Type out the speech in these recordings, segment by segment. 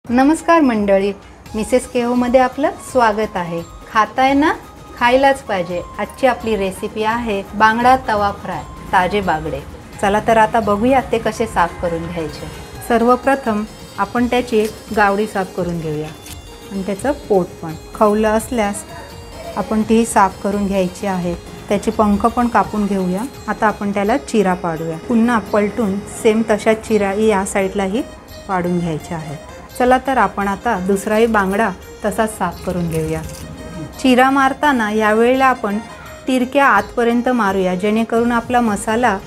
नमस्कार मंडळी, मिसेस केओमध्ये आपलं स्वागत आहे। खाताय ना, खायलाच पाहिजे। आजची आपली रेसिपी आहे बांगडा तवा फ्राय, ताजे बांगडे। चला तर आता बघूया ते कसे साफ करून घ्यायचे। सर्वप्रथम आपण त्याची गावडी साफ करून घेऊया आणि त्याचं पोट पण खवलं असल्यास आपण ती साफ करून घ्यायची आहे। त्याची पंख पण कापून घेऊया। आता आपण त्याला चिरा पाडूया। पुन्हा पलटून सेम तशाच चिरा या साइडलाही पाडून घ्यायचे आहे। चला तर आपण आता दुसराही बांगडा तसाच साफ करून घेऊया। चिरा मारताना यावेळेला आपण तिरक्या आतपर्यंत मारूया, जेणेकरून आपला मसाला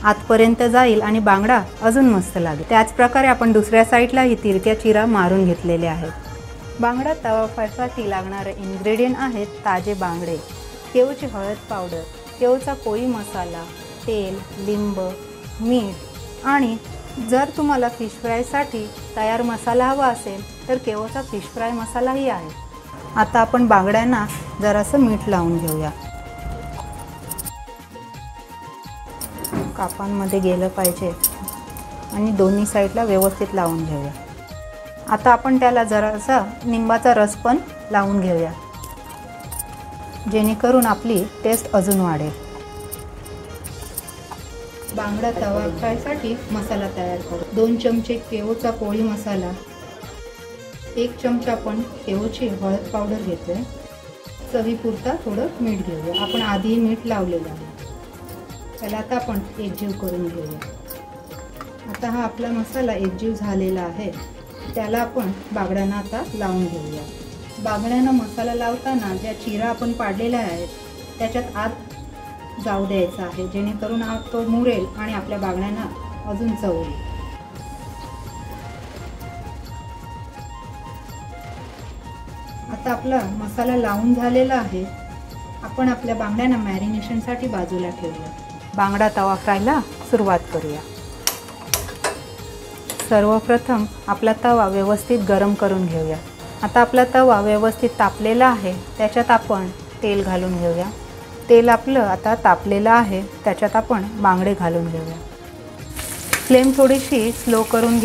आतपर्यंत जाईल आणि बांगडा अजून मस्त लागेल। त्याच प्रकारे आपण दुसऱ्या साइडलाही तिरक्या चिरा मारून घेतलेले आहेत। बांगडा तवा फ्रायसाठी लागणारे इन्ग्रेडियंट आहेत ताजे बांगडे, केवची हळद पावडर, केवचा कोळी मसाला, तेल, लिंब, मीठ आणि जर तुम्हाला फिश फ्रायसाठी तयार मसाला हवा असेल तर केवचा फिश फ्राय मसालाही आहे। आता आपण बांगड्यांना जरासं मीठ लावून घेऊया। कापांमध्ये गेलं पाहिजे आणि दोन्ही साइडला व्यवस्थित लावून घेऊया। आता आपण त्याला जरासा लिंबाचा रस पण लावून घेऊया, जेणेकरून आपली टेस्ट अजून वाढेल। बांगडा तवा फ्रायसाठी मसाला तयार करू। 2 चमचे केवचा कोळी मसाला, 1 चमचा आपण केवची हळद पावडर घेतोय, चवीपुरता थोडं मीठ घेऊया। आपण आधी मीठ लावलेलं आहे। त्याला आता आपण एकजीव करून घेऊया। आता हा आपला मसाला एकजीव झालेला आहे, त्याला आपण बांगड्यांना आता लावून घेऊया। बांगड्यांना मसाला लावताना ज्या चिरा आपण पाडलेल्या आहेत त्याच्यात आत जाऊ द्यायचा आहे, जेणेकरून तो मुरेल आणि आपल्या बांगड्यांना अजून चव येईल। आता आपला मसाला लावून झालेला आहे। आपण आपल्या बांगड्यांना मॅरिनेशनसाठी बाजूला ठेवूया। बांगडा तवा फ्रायला सुरुवात करूया। सर्वप्रथम आपला तवा व्यवस्थित गरम करून घेऊया। आता आपला तवा व्यवस्थित तापलेला आहे, त्याच्यात आपण तेल घालून घेऊया। तेल आपलं आता तापलेलं आहे, त्याच्यात आपण बांगडे घालून घेऊया। फ्लेम थोडीशी स्लो करून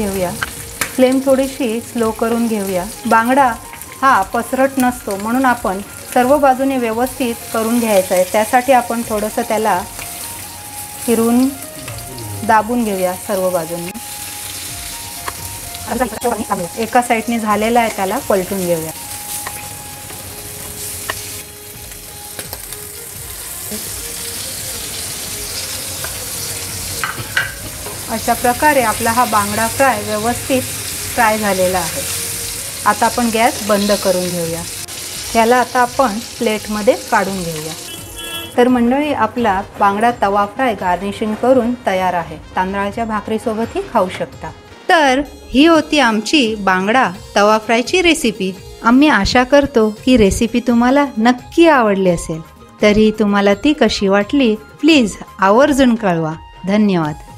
घेऊया। बांगडा हा पसरट नसतो, म्हणून आपण सर्व बाजूने व्यवस्थित करून घ्यायचा आहे। त्यासाठी आपण थोडंसं त्याला फिरवून दाबून घेऊया सर्व बाजूंनी। एका साइडने झालेला आहे, त्याला पलटून घेऊया। अशा प्रकारे आपला हा बांगडा फ्राय व्यवस्थित फ्राय झालेला आहे। आता आपण गॅस बंद करून घेऊया। याला आता आपण प्लेटमध्ये काढून घेऊया। तर मंडळी, आपला बांगडा तवा फ्राय गार्निशिंग करून तयार आहे। तांदळाच्या भाकरीसोबतही खाऊ शकता। तर ही होती आमची बांगडा तवा फ्रायची रेसिपी। आम्ही आशा करतो की रेसिपी तुम्हाला नक्की आवडली असेल। तरी तुम्हाला ती कशी वाटली प्लीज आवर्जून कळवा। धन्यवाद।